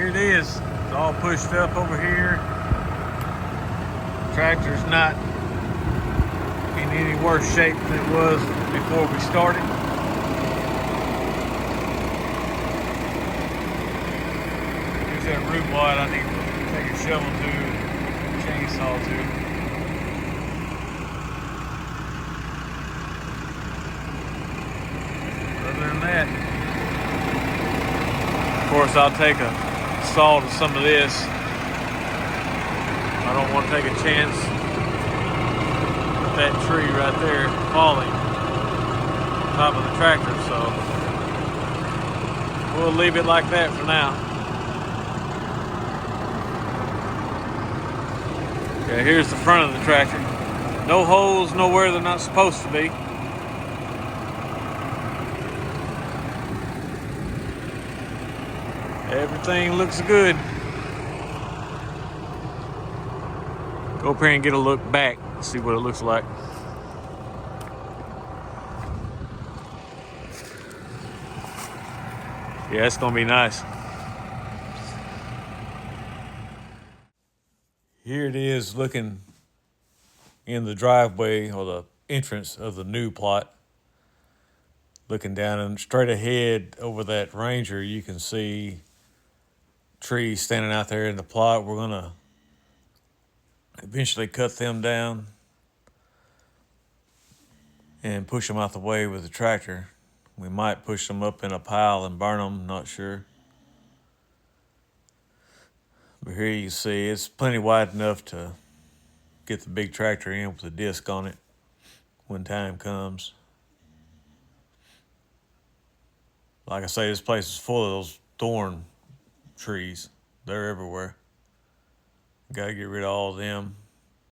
Here it is. It's all pushed up over here. Tractor's not in any worse shape than it was before we started. Here's that root wad I need to take a shovel to, chainsaw to. Other than that, of course, I'll take a saw to some of this. I don't want to take a chance with that tree right there falling on top of the tractor, so we'll leave it like that for now. Okay, here's the front of the tractor. No holes nowhere they're not supposed to be. Everything looks good. Go up here and get a look back, see what it looks like. Yeah, it's gonna be nice. Here it is looking in the driveway or the entrance of the new plot. Looking down and straight ahead over that Ranger, you can see trees standing out there in the plot. We're gonna eventually cut them down and push them out the way with the tractor. We might push them up in a pile and burn them, not sure. But here you see it's plenty wide enough to get the big tractor in with a disc on it when time comes. Like I say, this place is full of those thorn trees. They're everywhere. Got to get rid of all of them.